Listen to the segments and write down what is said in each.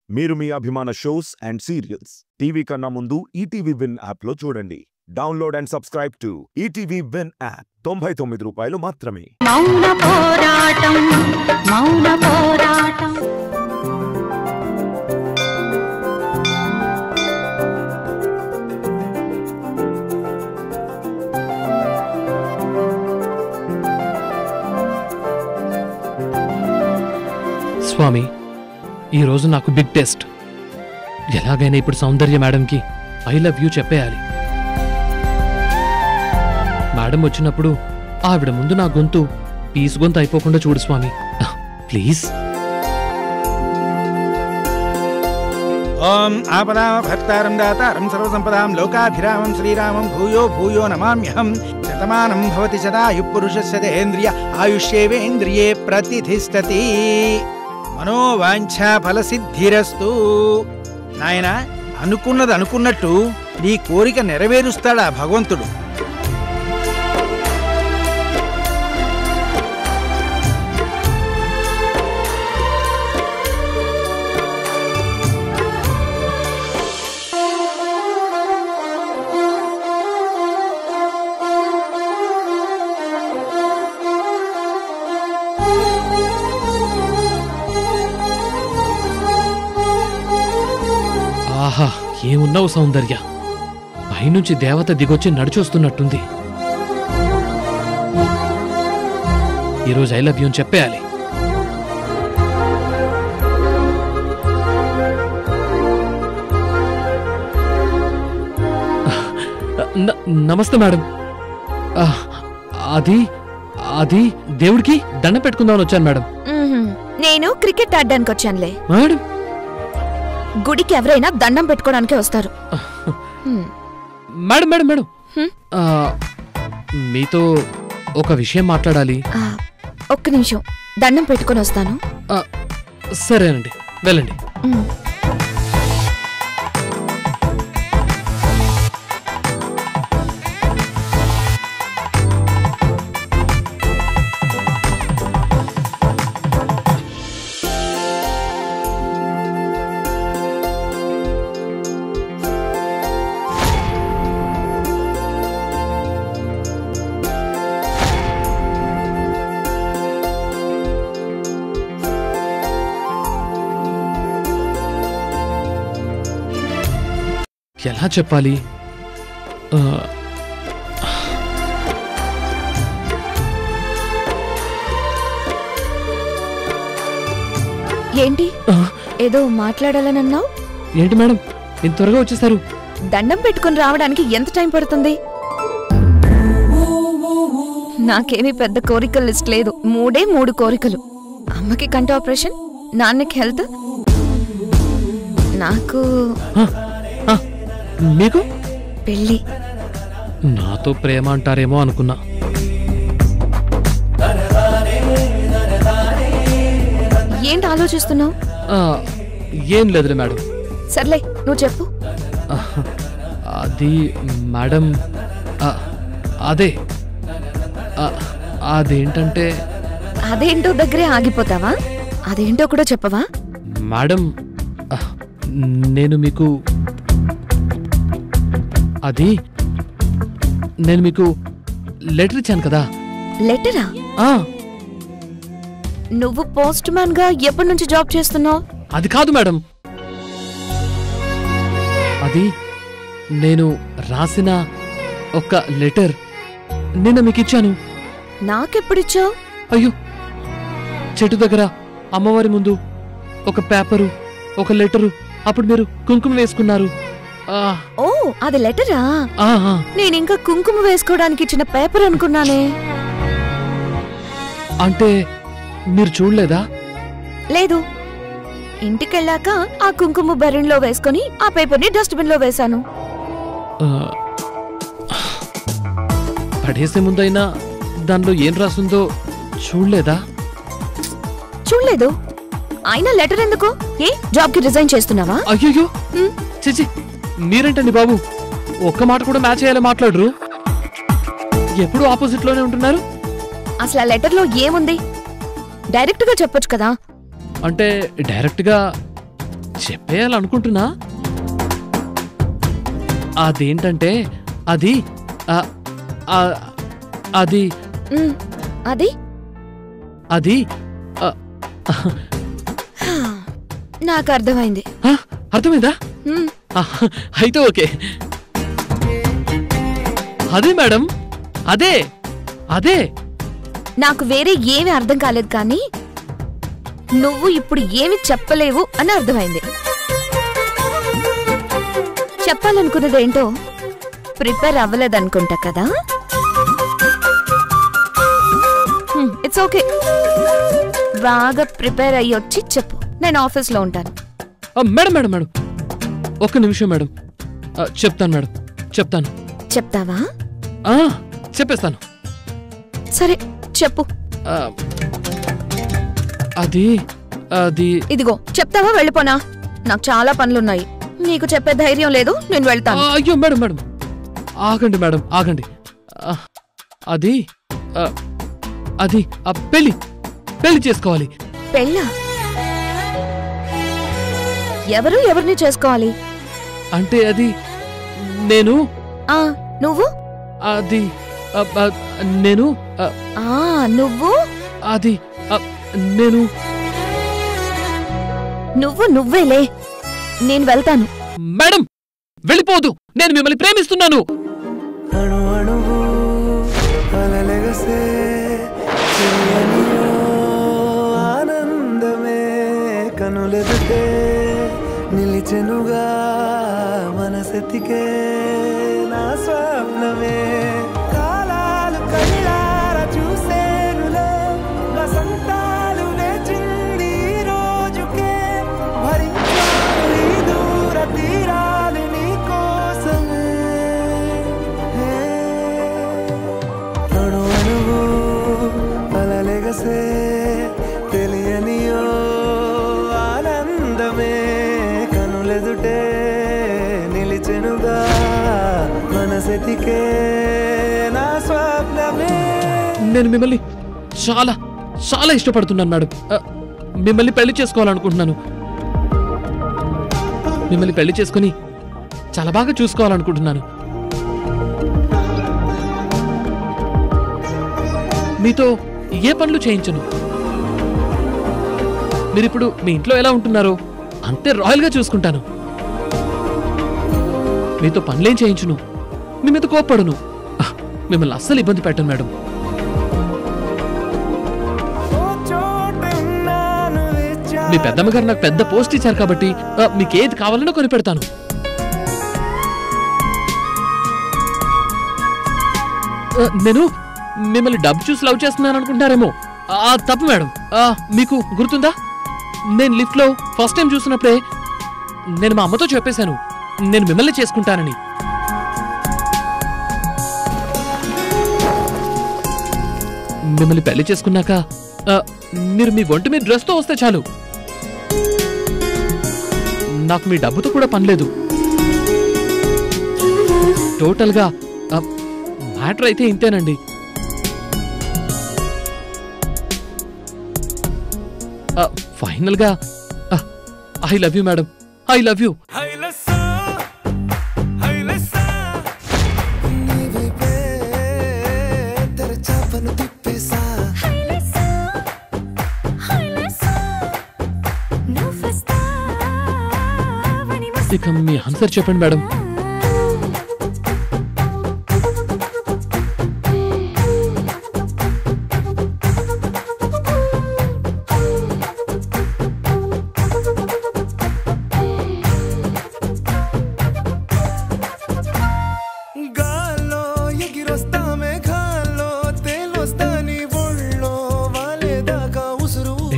మీరు మీ అభిమాన shows and serials TV కన్నా ముందు ఈటీవీ విన్ యాప్ లో చూడండి. Download and subscribe to ETV win app. 99 రూపాయలు మాత్రమే. మౌన పోరాటం మౌన పోరాటం. స్వామి, ఈరోజు నాకు బిగ్ టెస్ట్. ఎలాగైనా ఇప్పుడు సౌందర్య మేడంకి ఐ లవ్ యూ చెప్పేయాలి. మేడం వచ్చినప్పుడు ఆవిడ ముందు నా గొంతు పీస్ గొంతు అయిపోకుండా చూడు స్వామి, ప్లీజ్. ఓం ఆపదామభర్తారం దాతారం సర్వసంపదాం లోకాభిరామం శ్రీరామం భూయో భూయో నమామ్యహం. శతమానం భవతి శతాయుః పురుషస్య దేంద్రియ ఆయుష్యేవేంద్రియే ప్రతిష్ఠతి. మనోవాంఛా ఫలసిద్ధిరస్తు. నాయన, అనుకున్నది అనుకున్నట్టు నీ కోరిక నెరవేరుస్తాడా భగవంతుడు. ఆహా, ఏమున్నావు సౌందర్య, పైనుంచి దేవత దిగొచ్చి నడిచొస్తున్నట్టుంది. ఈరోజు ఐ లవ్ యూ అని చెప్పేయాలి. నమస్తే మేడం. అది అది దేవుడికి దండం పెట్టుకుందామని వచ్చాను మేడం. నేను క్రికెట్ ఆడడానికి వచ్చానులే మేడం. గుడికి ఎవరైనా దండం పెట్టుకోవడానికే వస్తారు. మేడం మేడం మేడం, మీతో ఒక విషయం మాట్లాడాలి. ఒక్క నిమిషం, దండం పెట్టుకొని వస్తాను. సరేనండి, వెళ్ళండి. ఎలా చెప్పాలి? ఏంటి, ఏదో మాట్లాడాలనన్నావు? ఏంటి మేడం ఇంత త్వరగా వచ్చేసారు? దండం పెట్టుకుని రావడానికి ఎంత టైం పడుతుంది? నాకేమీ పెద్ద కోరికల లిస్ట్ లేదు. 3 కోరికలు. అమ్మకి కంటి ఆపరేషన్, నాన్నకి హెల్త్, నాకు మీకు పెళ్ళి. నాతో ప్రేమ అంటారేమో అనుకున్నా. ఏంటి ఆలోచిస్తున్నావు? ఏం లేదులే మేడం. సర్లే, నువ్వు చెప్పు. అది మేడం, అదే అదేంటంటే. అదేంటో దగ్గరే ఆగిపోతావా? అదేంటో కూడా చెప్పవా? మేడం, నేను మీకు నేను మీకు లెటర్ ఇచ్చాను కదా. లెటరా? నువ్వు పోస్ట్ మ్యాన్ గా ఎప్పటి నుంచి జాబ్ చేస్తున్నావు? అది కాదు మేడం, అది నేను రాసిన ఒక లెటర్ నిన్న మీకు ఇచ్చాను. నాకెప్పుడిచ్చావు? అయ్యో, చెట్టు దగ్గర అమ్మవారి ముందు ఒక పేపరు, ఒక లెటరు, అప్పుడు మీరు కుంకుమ వేసుకున్నారు. ఓ, అది లెటరా? నేనింకా కుంకుమ వేసుకోవడానికి ఇచ్చిన పేపర్ అనుకున్నానే. అంటే మీరు చూడలేదా? లేదు. ఇంటికెళ్ళాక ఆ కుంకుమ బెర్రెన్లో వేసుకుని ఆ పేపర్ని డస్ట్బిన్ లో వేశాను. పడేసే ముందైనా దానిలో ఏం రాసుందో చూడలేదా? చూడలేదు. అయినా లెటర్ ఎందుకు? ఏ జాబ్ కి రిజైన్ చేస్తున్నావా? అయ్యో, చిచి, మీరేంటండి బాబు, ఒక్క మాట కూడా మ్యాచ్ అయ్యేలా మాట్లాడరు. ఎప్పుడు ఆపోజిట్ లోనే ఉంటున్నారు. అసలు ఆ లెటర్ లో ఏముంది? డైరెక్ట్ గా చెప్పొచ్చు కదా. అంటే డైరెక్ట్ గా చెప్పేయాలనుకుంటున్నా. అదేంటంటే అది అది అది అది నాకు అర్థమైంది. అర్థమైందా? అయితే ఓకే. అదే మేడం, అదే అదే. నాకు వేరే ఏమీ అర్థం కాలేదు, కానీ నువ్వు ఇప్పుడు ఏమి చెప్పలేవు అని అర్థమైంది. చెప్పాలనుకున్నదేంటో ప్రిపేర్ అవ్వలేదనుకుంటా కదా. ఇట్స్ ఓకే, బాగా ప్రిపేర్ అయ్యి వచ్చి చెప్పు. నేను ఆఫీస్లో ఉంటాను. మేడం మేడం మేడం ఒక్క నిమిషం మేడం. చెప్తాను మేడం, చెప్తాను. చెప్తావా? చెప్పేస్తాను. సరే చెప్పు. అది అది ఇదిగో చెప్తావా వెళ్ళిపోనా? నాకు చాలా పనులున్నాయి. నీకు చెప్పే ధైర్యం లేదు, నేను వెళ్తాను. అయ్యో మేడం మేడం ఆగండి మేడం, ఆగండి. అది అది పెళ్లి పెళ్లి చేసుకోవాలి. పెళ్ళా? ఎవరు ఎవరిని చేసుకోవాలి? అంటే అది నేను. నువ్వు? అది నేను. నువ్వు? అది నేను. నువ్వేలే. నేను వెళ్తాను. మేడం వెళ్ళిపోదు, నేను మిమ్మల్ని ప్రేమిస్తున్నాను. ఆనందమే కనులెదుటే నిలిచెనుగా మనసెతికే నా స్వప్నమే. కాలాలు కళ్ళార చూసేనులే వసంతాలు నేచింది రోజుకే. భరించాను ఈ దూర తీరాలు నీ కోసమే. అణు అణువు అలలెగసే తెలియనియో ఆనందమే కనులెదుటే నిలిచెనుగా మనసెతికే నా స్వప్నమే. నేను మిమ్మల్ని చాలా చాలా ఇష్టపడుతున్నాను మేడం. మిమ్మల్ని పెళ్లి చేసుకోవాలనుకుంటున్నాను. మిమ్మల్ని పెళ్లి చేసుకుని చాలా బాగా చూసుకోవాలనుకుంటున్నాను. మీతో ఏ పనులు చేయించను. మీరిప్పుడు మీ ఇంట్లో ఎలా ఉంటున్నారో అంతే రాయల్గా చూసుకుంటాను. మీతో పనులేం చేయించును, మీ మీద కోప్పడును, మిమ్మల్ని అస్సలు ఇబ్బంది పెట్టను మేడం. మీ పెద్దమ్మగారు నాకు పెద్ద పోస్ట్ ఇచ్చారు కాబట్టి మీకేది కావాలనో కొని పెడతాను. నేను మిమ్మల్ని డబ్బు చూసి లవ్ చేస్తున్నాను అనుకుంటారేమో. తప్పు మేడం. మీకు గుర్తుందా, నేను లిఫ్ట్ లో ఫస్ట్ టైం చూసినప్పుడే నేను మా అమ్మతో చెప్పేశాను నేను మిమ్మల్ని చేసుకుంటానని. మిమ్మల్ని పెళ్లి చేసుకున్నాక మీరు మీ ఒంటి మీద డ్రెస్తో వస్తే చాలు, నాకు మీ డబ్బుతో కూడా పనిలేదు. టోటల్గా మ్యాటర్ అయితే ఇంతేనండి. ఫైనల్ గా I love you madam, I love you. ఇక మీ ఆన్సర్ చెప్పండి మేడం.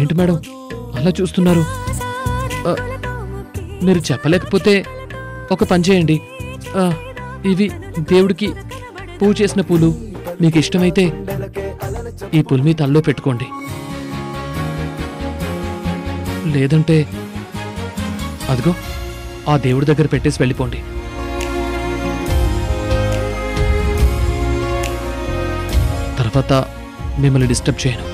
ఏంటి మేడం అలా చూస్తున్నారు? మీరు చెప్పలేకపోతే ఒక పని చేయండి. ఇవి దేవుడికి పూజ చేసిన పూలు, మీకు ఇష్టమైతే ఈ పూలు మీ తలలో పెట్టుకోండి. లేదంటే అదిగో ఆ దేవుడి దగ్గర పెట్టేసి వెళ్ళిపోండి. తర్వాత మిమ్మల్ని డిస్టర్బ్ చేయను.